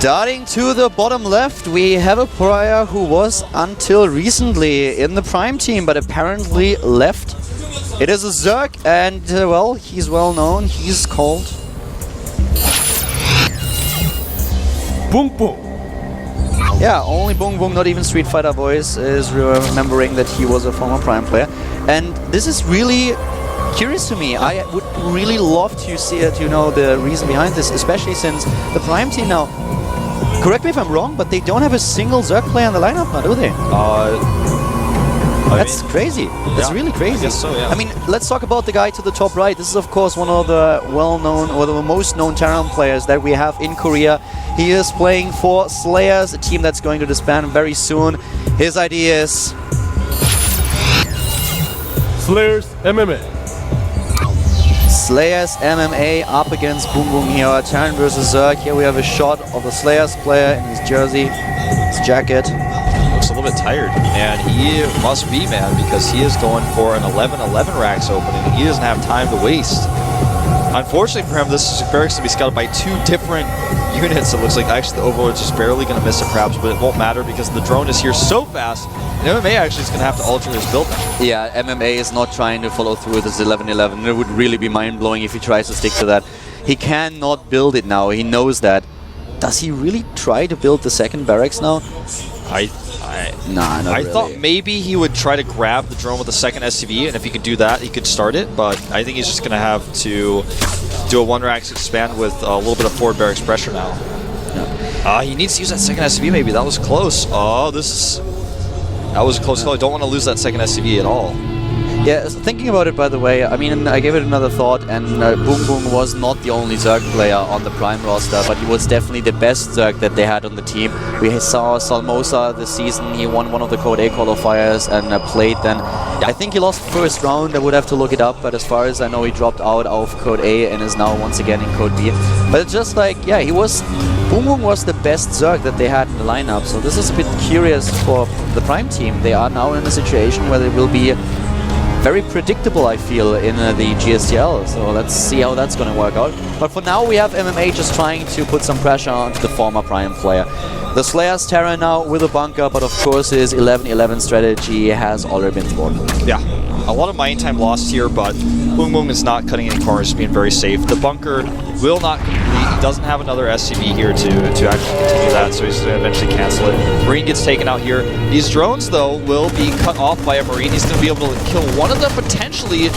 Darting to the bottom left, we have a player who was until recently in the Prime team, but apparently left. It is a Zerg, and well, he's well known. He's called BBoongBBoong. Yeah, only BBoongBBoong, not even Street Fighter Voice, is remembering that he was a former Prime player. And this is really curious to me. I would really love to see it, you know, the reason behind this, especially since the Prime team now, correct me if I'm wrong, but they don't have a single Zerg player in the lineup now, do they? That's crazy. That's really crazy. I guess so, yeah. I mean, let's talk about the guy to the top right. This is, of course, one of the well-known or the most known Terran players that we have in Korea. He is playing for Slayers, a team that's going to disband very soon. His idea is Slayers MMA. Slayers MMA up against BBoongBBoong here. Terran versus Zerg. Here we have a shot of the Slayers player in his jersey, his jacket. Looks a little bit tired, and he must be, man, because he is going for an 11-11 racks opening. He doesn't have time to waste. Unfortunately for him, this barracks to be scouted by two different units. It looks like actually the Overlord's just barely going to miss it perhaps, but it won't matter because the drone is here so fast. And MMA actually is going to have to alter his build now. Yeah, MMA is not trying to follow through with this 11-11. It would really be mind-blowing if he tries to stick to that. He cannot build it now. He knows that. Does he really try to build the second barracks now? Nah, not really. I thought maybe he would try to grab the drone with the second SCV, and if he could do that, he could start it, but I think he's just going to have to do a one-racks expand with a little bit of forward barracks pressure now. Yeah. He needs to use that second SCV maybe. That was close. That was a close call. I don't want to lose that second SCV at all. Yeah, so thinking about it, by the way, I mean, I gave it another thought, and BBoongBBoong was not the only Zerg player on the Prime roster, but he was definitely the best Zerg that they had on the team. We saw Salmosa this season. He won one of the Code A qualifiers and played then. I think he lost first round. I would have to look it up, but as far as I know, he dropped out of Code A and is now once again in Code B. But it's just like, yeah, BBoongBBoong was the best Zerg that they had in the lineup, so this is a bit curious for the Prime team. They are now in a situation where they will be very predictable, I feel, in the GSL, so let's see how that's going to work out. But for now, we have MMA just trying to put some pressure onto the former Prime player. The Slayers Terra now with a bunker, but of course his 11-11 strategy has already been thwarted. Yeah, a lot of mining time lost here, but BBoongBBoong is not cutting any corners, being very safe. The bunker will not complete. He doesn't have another SCV here to actually continue that, so he's going to eventually cancel it. Marine gets taken out here. These drones, though, will be cut off by a Marine. He's going to be able to kill one of them potentially.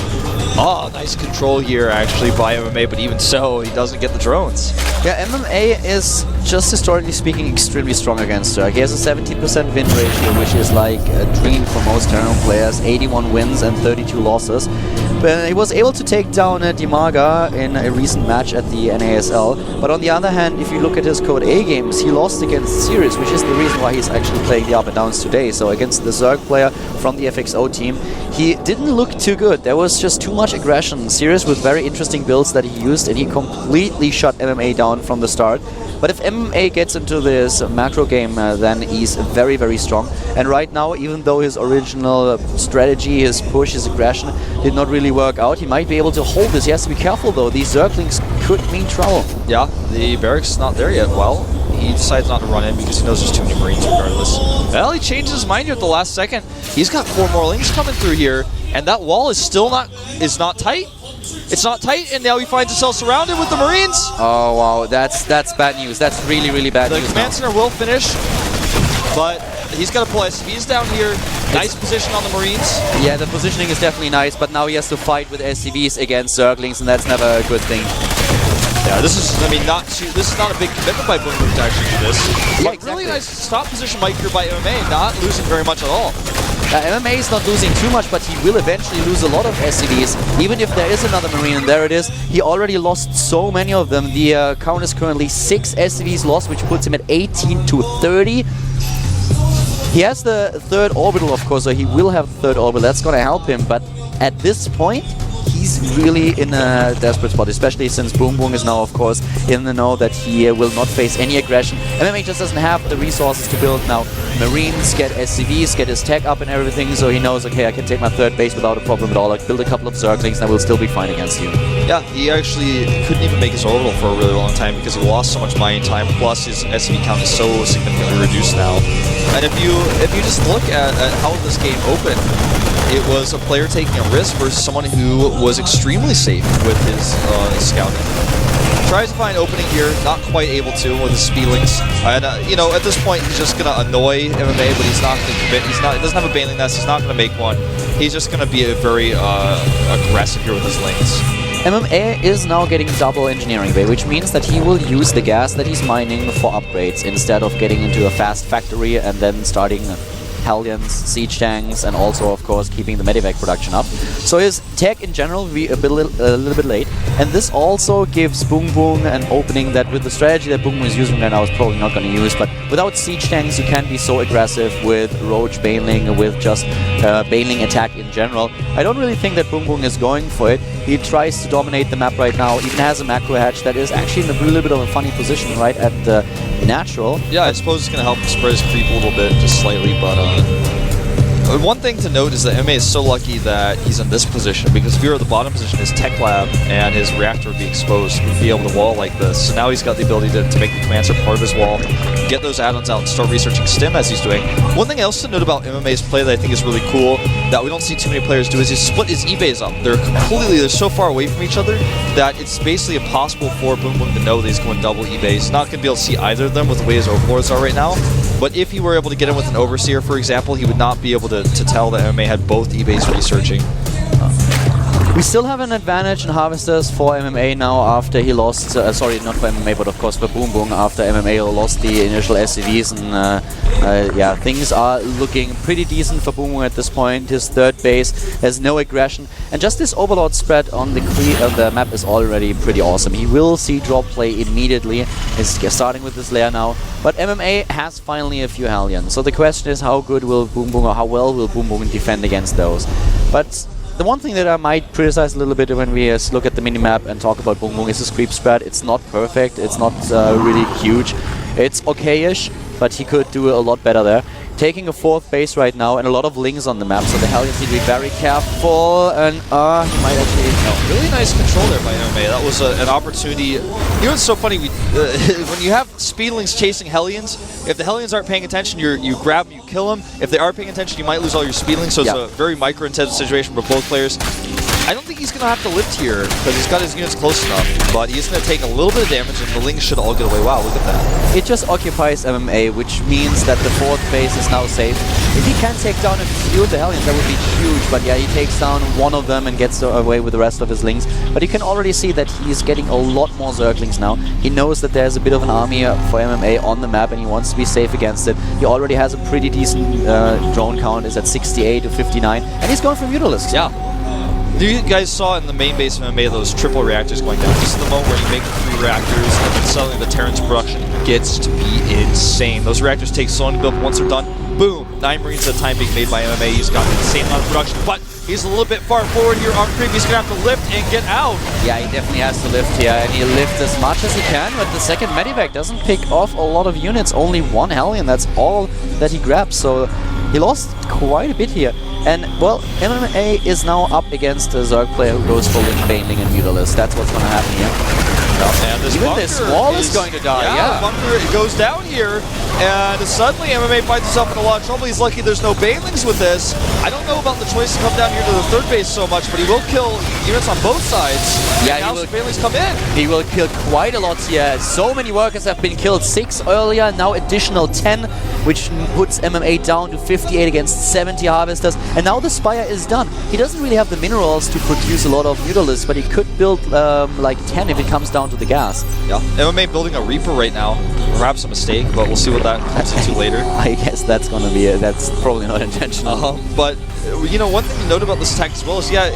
Nice control here, actually, by MMA, but even so, he doesn't get the drones. Yeah, MMA is, just historically speaking, extremely strong against Zerg. He has a 17% win ratio, which is like a dream for most Terran players. 81 wins and 32 losses. But he was able to take down Dimaga in a recent match at the NASL. But on the other hand, if you look at his Code A games, he lost against Sirius, which is the reason why he's actually playing the Up&Downs today. So against the Zerg player from the FXO team, he didn't look too good. There was just too much aggression. Sirius with very interesting builds that he used, and he completely shut MMA down from the start. But if MMA gets into this macro game, then he's very, very strong. And right now, even though his original strategy, his push, his aggression did not really work out, he might be able to hold this. He has to be careful, though. These Zerglings could mean trouble. Yeah, the barracks is not there yet. Well, he decides not to run in because he knows there's too many Marines regardless. Well, he changes his mind here at the last second. He's got 4 more lanes coming through here, and that wall is still not tight. It's not tight, and now he finds himself surrounded with the Marines. Oh, wow. That's bad news. That's really, really bad news. The command center will finish, but he's got to pull SCVs down here. Nice position on the Marines. Yeah, the positioning is definitely nice, but now he has to fight with SCVs against Zerglings, and that's never a good thing. Yeah, this is not a big commitment by BBoongBBoong to actually do this. Yeah, but exactly. Really nice stop position Mike here by MMA, not losing very much at all. MMA is not losing too much, but he will eventually lose a lot of SCVs. Even if there is another Marine, and there it is, he already lost so many of them. The count is currently 6 SCVs lost, which puts him at 18-30. He has the 3rd orbital, of course, so he will have the 3rd orbital. That's going to help him, but at this point, he's really in a desperate spot, especially since BoongBoong is now, of course, in the know that he will not face any aggression. MMA just doesn't have the resources to build now Marines, get SCVs, get his tech up and everything, so he knows, okay, I can take my third base without a problem at all. Like, build a couple of Zerglings and I will still be fine against you. Yeah, he actually couldn't even make his orbital for a really long time because he lost so much mining time, plus his SCV count is so significantly reduced now. And if you just look at how this game opened, it was a player taking a risk versus someone who was extremely safe with his scouting. Tries to find opening here, not quite able to with his speedlings. And you know, at this point, he's just gonna annoy MMA, but he's not gonna commit. He doesn't have a bailing nest. He's not gonna make one. He's just gonna be a very aggressive here with his lings. MMA is now getting double engineering bay, which means that he will use the gas that he's mining for upgrades instead of getting into a fast factory and then starting Hellions, siege tanks, and also, of course, keeping the medevac production up. So his tech in general will be a little bit late, and this also gives BoongBoong an opening that with the strategy that BoongBoong is using right now is probably not going to use, but without siege tanks you can't be so aggressive with roach bailing, with just bailing attack in general. I don't really think that BoongBoong is going for it. He tries to dominate the map right now, even has a macro hatch that is actually in a little bit of a funny position right at the natural. Yeah, I suppose it's going to help spread his creep a little bit, just slightly, but one thing to note is that MMA is so lucky that he's in this position, because if you were at the bottom position, his tech lab and his reactor would be exposed, would be able to wall like this. So now he's got the ability to make the command center part of his wall, get those add-ons out, and start researching stim as he's doing. One thing else to note about MMA's play that I think is really cool, that we don't see too many players do, is he split his E-bays up. They're so far away from each other that it's basically impossible for BoongBoong to know that he's going double E-bays. He's not going to be able to see either of them with the way his overlords are right now. But if he were able to get in with an overseer, for example, he would not be able to tell that MMA had both E-bays researching. We still have an advantage in Harvesters for MMA now after he lost, sorry, not for MMA, but of course for BoongBoong after MMA lost the initial SCVs, and yeah, things are looking pretty decent for BoongBoong at this point. His third base has no aggression, and just this Overlord spread on the map is already pretty awesome. He will see drop play immediately. He's starting with this layer now, but MMA has finally a few Hellions, so the question is how good will BoongBoong, or how well will BoongBoong defend against those. But the one thing that I might criticize a little bit when we look at the minimap and talk about BoongBoong is his creep spread. It's not perfect, it's not really huge. It's okay-ish, but he could do a lot better there. Taking a fourth base right now and a lot of lings on the map, so the Hellions need to be very careful, and he might actually... No. Really nice control there by MMA. That was an opportunity. You know what's so funny? When you have speedlings chasing Hellions, if the Hellions aren't paying attention, you grab them, you kill them. If they are paying attention, you might lose all your speedlings, so it's a very micro-intensive situation for both players. I don't think he's going to have to lift here, because he's got his units close enough, but he's going to take a little bit of damage, and the lings should all get away. Wow, look at that. It just occupies MMA, which means that the fourth base is now safe. If he can take down a few of the Hellions, that would be huge, but yeah, he takes down one of them and gets away with the rest of his lings. But you can already see that he's getting a lot more Zerglings now. He knows that there's a bit of an army for MMA on the map, and he wants to be safe against it. He already has a pretty decent drone count, is at 68 to 59, and he's going for Mutalisks. Yeah. You guys saw in the main base of MMA those triple reactors going down. This is the moment where you make the 3 reactors, and then suddenly the Terran's production gets to be insane. Those reactors take so long to build, but once they're done, boom! 9 Marines at a time being made by MMA. He's got an insane amount of production, but he's a little bit far forward here on creep. He's going to have to lift and get out. Yeah, he definitely has to lift here, and he lifts as much as he can, but the second medevac doesn't pick off a lot of units. Only 1 Hellion, that's all that he grabs, so he lost quite a bit here. And, well, MMA is now up against a Zerg player who goes for Ling, Bailing, and Mutalisk. That's what's going to happen here. And this Even this wall is going to die, yeah. The bunker goes down here, and suddenly MMA finds himself in a lot of trouble. He's lucky there's no Bailings with this. I don't know about the choice to come down here to the third base so much, but he will kill units on both sides. Yeah, and now some Bailings come in. He will kill quite a lot here. So many workers have been killed. 6 earlier, now additional 10, which puts MMA down to 58 against 70 Harvesters. And now the Spire is done. He doesn't really have the minerals to produce a lot of Mutalisks, but he could build like 10 if it comes down to the gas. Yeah, MMA building a Reaper right now. Perhaps a mistake, but we'll see what that comes into later. I guess that's gonna be that's probably not intentional. But you know, one thing to note about this attack as well is, yeah,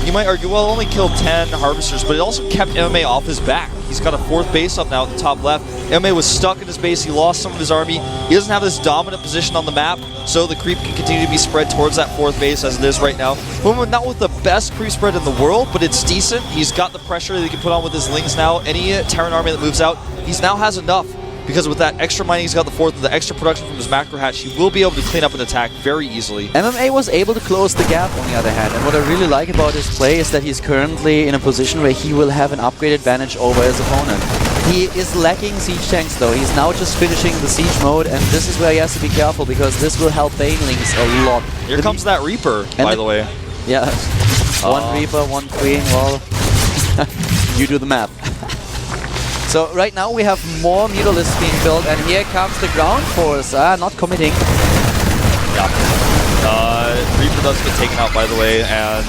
you might argue, well, it only killed 10 Harvesters, but it also kept MMA off his back. He's got a 4th base up now at the top left. MMA was stuck in his base. He lost some of his army. He doesn't have this dominant position on the map, so the creep can continue to be spread towards that 4th base as it is right now. BBoongBBoong not with the best creep spread in the world, but it's decent. He's got the pressure that he can put on with his Lings now. Any Terran army that moves out, he now has enough. Because with that extra mining he's got the 4th, the extra production from his macro hatch, he will be able to clean up an attack very easily. MMA was able to close the gap on the other hand, and what I really like about his play is that he's currently in a position where he will have an upgrade advantage over his opponent. He is lacking siege tanks though. He's now just finishing the siege mode, and this is where he has to be careful because this will help Banelings a lot. Here comes that Reaper, by the way. Yeah, one Reaper, one Queen, well, you do the math. So right now we have more Mutalisks being built, and here comes the ground force. Not committing. Yeah. Reaper does get taken out, by the way, and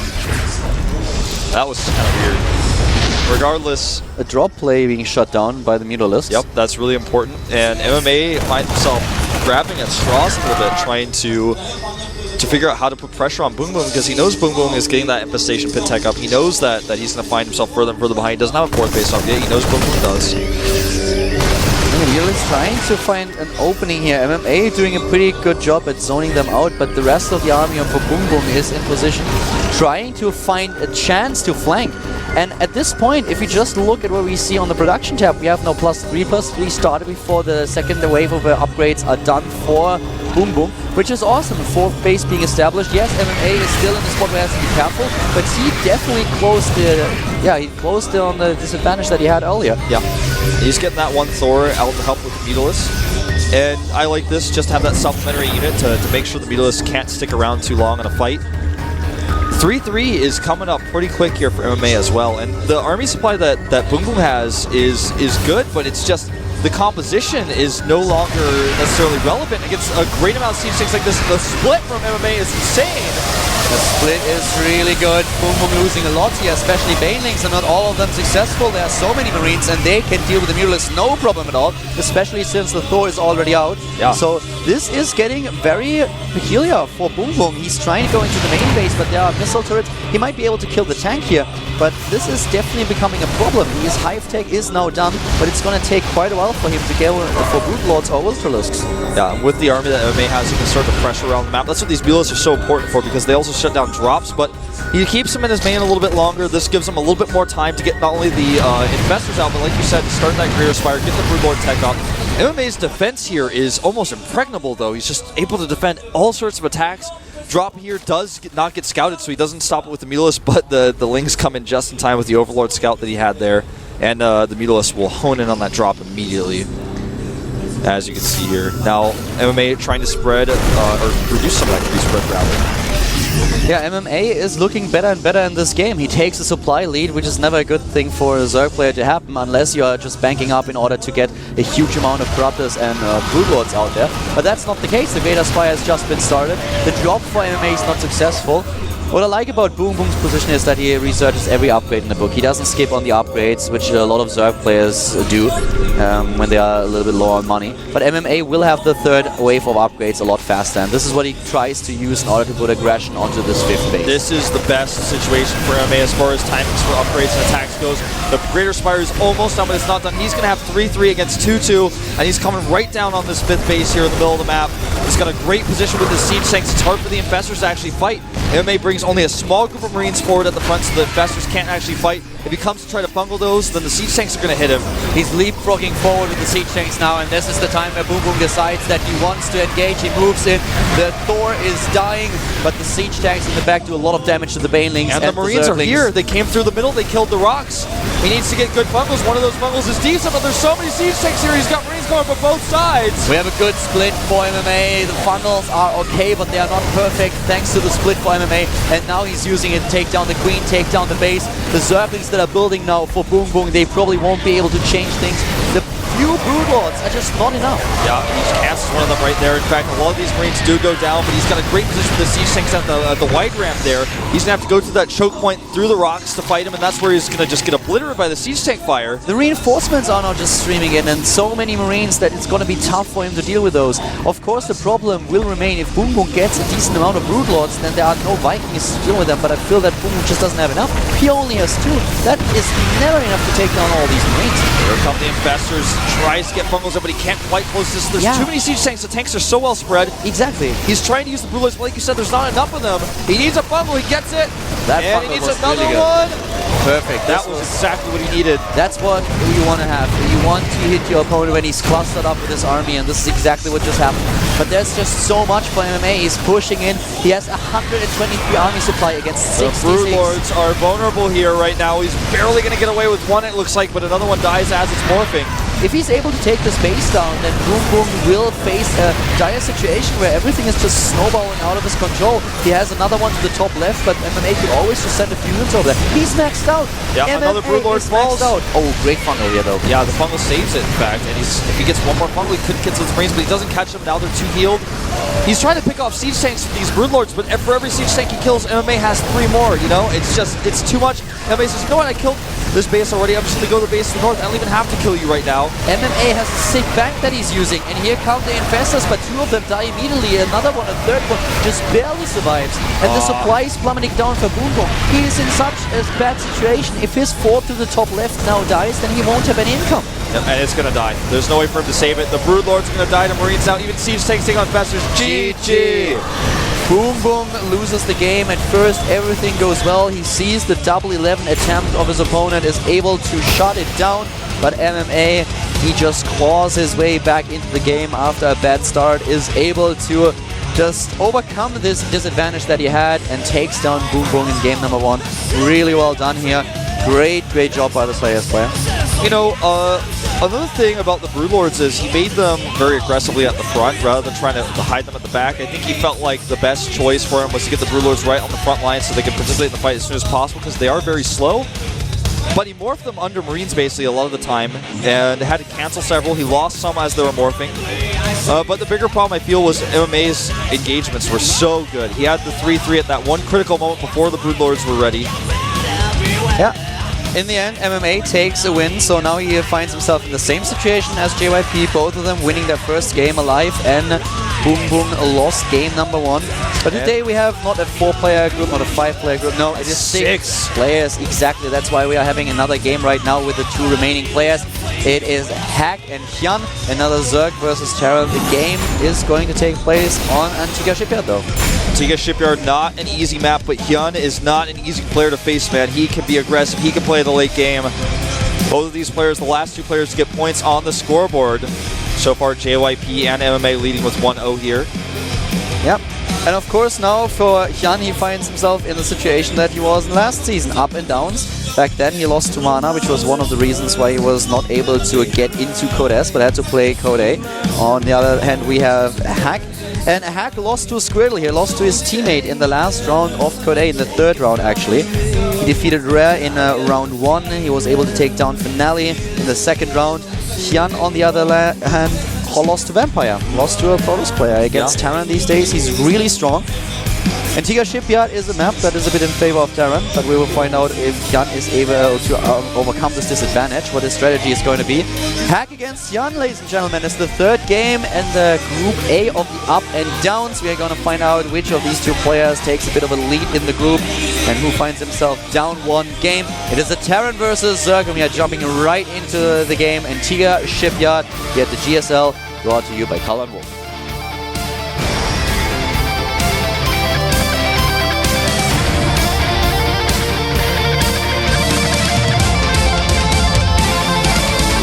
that was kind of weird. Regardless, a drop play being shut down by the Mutalisks. Yep, that's really important. And MMA finds himself grabbing at straws a little bit, trying to figure out how to put pressure on BBoongBBoong because he knows BBoongBBoong is getting that Infestation Pit tech up. He knows that he's going to find himself further and further behind. He doesn't have a 4th base up yet. He knows BBoongBBoong does. Mutalisks trying to find an opening here. MMA doing a pretty good job at zoning them out, but the rest of the army of BBoongBBoong is in position, trying to find a chance to flank. And at this point, if you just look at what we see on the production tab, we have now +3/+3 started before the second wave of upgrades are done for BBoongBBoong, which is awesome. The 4th base being established. Yes, MMA is still in the spot where he has to be careful, but he definitely closed on the disadvantage that he had earlier. Yeah, he's getting that one Thor out to help with the Mutalisks. And I like this, just to have that supplementary unit to make sure the Mutalisks can't stick around too long in a fight. 3-3 is coming up pretty quick here for MMA as well, and the army supply that BBoongBBoong has is good, but it's just the composition is no longer necessarily relevant against a great amount of siege tanks like this. The split from MMA is insane. The split is really good. BBoongBBoong losing a lot here, especially Banelings, and not all of them successful. There are so many Marines, and they can deal with the Mutalisks no problem at all, especially since the Thor is already out. Yeah. So this is getting very peculiar for BBoongBBoong. He's trying to go into the main base, but there are missile turrets. He might be able to kill the tank here, but this is definitely becoming a problem. His Hive Tech is now done, but it's going to take quite a while for him to go for Broodlords or Ultralisks. Yeah, with the army that MMA has, he can start to pressure around the map. That's what these Mutalisks are so important for, because they also shut down drops, but he keeps him in his main a little bit longer. This gives him a little bit more time to get not only the Infestors out, but like you said, to start that Greater Spire, get the Broodlord tech up. MMA's defense here is almost impregnable, though. He's just able to defend all sorts of attacks. Drop here does not get scouted, so he doesn't stop it with the Mutalisk, but the Lings come in just in time with the Overlord scout that he had there, and the Mutalisk will hone in on that drop immediately, as you can see here. Now, MMA trying to spread, or reduce some of that creep spread, rather. Yeah, MMA is looking better and better in this game. He takes a supply lead, which is never a good thing for a Zerg player to happen unless you are just banking up in order to get a huge amount of Corruptors and Broodlords out there. But that's not the case. The Greater Spire has just been started. The drop for MMA is not successful. What I like about BBoongBBoong's position is that he researches every upgrade in the book. He doesn't skip on the upgrades, which a lot of Zerg players do when they are a little bit low on money. But MMA will have the 3rd wave of upgrades a lot faster, and this is what he tries to use in order to put aggression onto this 5th base. This is the best situation for MMA as far as timings for upgrades and attacks goes. The Greater Spire is almost done, but it's not done. He's going to have 3-3 against 2-2, and he's coming right down on this 5th base here in the middle of the map. He's got a great position with his siege tanks. It's hard for the Infestors to actually fight. MMA brings only a small group of Marines forward at the front, so the Infestors can't actually fight. If he comes to try to bungle those, then the siege tanks are going to hit him. He's leapfrogging forward with the siege tanks now, and this is the time where BBoongBBoong decides that he wants to engage. He moves in. The Thor is dying, but the siege tanks in the back do a lot of damage to the Banelings. And the Marines are here. They came through the middle. They killed the rocks. He needs to get good bungles. One of those bungles is decent, but there's so many siege tanks here. He's got Marines going from both sides. We have a good split for MMA. The funnels are okay, but they are not perfect thanks to the split for MMA. And now he's using it to take down the Queen, take down the base. The Zerglings that are building now for BBoongBBoong, they probably won't be able to change things. The few Broodlords are just not enough. Yeah, he cancels one of them right there. In fact, a lot of these Marines do go down, but he's got a great position with the siege tanks at the wide ramp there. He's going to have to go through that choke point through the rocks to fight him, and that's where he's going to just get obliterated by the siege tank fire. The reinforcements are now just streaming in, and so many Marines that it's going to be tough for him to deal with those. Of course, the problem will remain if BoongBoong gets a decent amount of Broodlords, then there are no Vikings to deal with them, but I feel that BoongBoong just doesn't have enough. He only has 2. That is never enough to take down all these Marines. Here come the Infestors, tries to get bungles in, but he can't quite close this. There's too many siege tanks. The tanks are so well spread. Exactly. He's trying to use the Broodlords, but like you said, there's not enough of them. He needs a bungle, he gets it. And he needs another one. Perfect. That was exactly what he needed. That's what you want to have. You want to hit your opponent when he's clustered up with his army, and this is exactly what just happened. But there's just so much for MMA. He's pushing in. He has 123 army supply against 66. The Broodlords are vulnerable here right now. He's barely going to get away with one, it looks like, but another one dies as it's morphing. If he's able to take this base down, then BoongBoong will face a dire situation where everything is just snowballing out of his control. He has another one to the top left, but MMA could always just send a few units over there. He's maxed out. Yeah, MMA another Broodlord falls. out. Oh, great fungal here, though. Yeah, the fungal saves it, in fact, and if he gets one more fungal, he could get some Marines, but he doesn't catch them. Now they're 2 healed. He's trying to pick off siege tanks with these Broodlords, but for every siege tank he kills, MMA has 3 more, you know? It's too much. MMA says, you know what, I killed this base already. I'm just going to go to the base to the north. I don't even have to kill you right now. MMA has a sick bank that he's using, and here come the Infestors, but 2 of them die immediately. Another one, a third one, just barely survives. And the supply is plummeting down for BoongBoong. He is in such a bad situation. If his fort to the top left now dies, then he won't have any income. Yep, and it's going to die. There's no way for him to save it. The Broodlord's going to die to Marines now. Even siege tanks taking on Infestors. GG! BoongBoong loses the game. At first, everything goes well. He sees the double 11 attempt of his opponent, is able to shut it down. But MMA, he just claws his way back into the game after a bad start, is able to just overcome this disadvantage that he had and takes down BoongBoong in game number 1. Really well done here. Great job by the Slayers player. You know, another thing about the Broodlords is he made them very aggressively at the front rather than trying to hide them at the back. I think he felt like the best choice for him was to get the Broodlords right on the front line so they could participate in the fight as soon as possible because they are very slow. But he morphed them under Marines basically a lot of the time and had to cancel several. He lost some as they were morphing. But the bigger problem I feel was MMA's engagements were so good. He had the 3-3 at that one critical moment before the Broodlords were ready. Yeah. In the end, MMA takes a win, so now he finds himself in the same situation as JYP, both of them winning their first game alive, and BoongBoong lost game number 1. But today we have not a 4-player group, not a 5-player group, no, it is 6 players, exactly. That's why we are having another game right now with the 2 remaining players. It is Hack and Hyun, another Zerg versus Terran. The game is going to take place on Antigua Shipyard, though. Antigua Shipyard, not an easy map, but Hyun is not an easy player to face, man. He can be aggressive, he can play the late game. Both of these players, the last 2 players to get points on the scoreboard. So far, JYP and MMA leading with 1-0 here. Yep. And of course now for Hyun, he finds himself in the situation that he was in last season, up and downs. Back then he lost to Mana, which was one of the reasons why he was not able to get into Code S, but had to play Code A. On the other hand, we have Hack. And Hack lost to Squirtle here, lost to his teammate in the last round of Code A, in the 3rd round actually. He defeated Rare in round 1, he was able to take down Finale in the 2nd round. Hyun, on the other hand, lost to Vampire, lost to a Protoss player. Against Terran these days, he's really strong. Antigua Shipyard is a map that is a bit in favor of Terran, but we will find out if Hyun is able to overcome this disadvantage, what his strategy is going to be. Hack against Hyun, ladies and gentlemen, is the 3rd game in the Group A of the Up and Downs. We are going to find out which of these 2 players takes a bit of a lead in the group and who finds himself down 1 game. It is a Terran versus Zerg, and we are jumping right into the game. Antigua Shipyard here at the GSL, brought to you by Color and Wolf.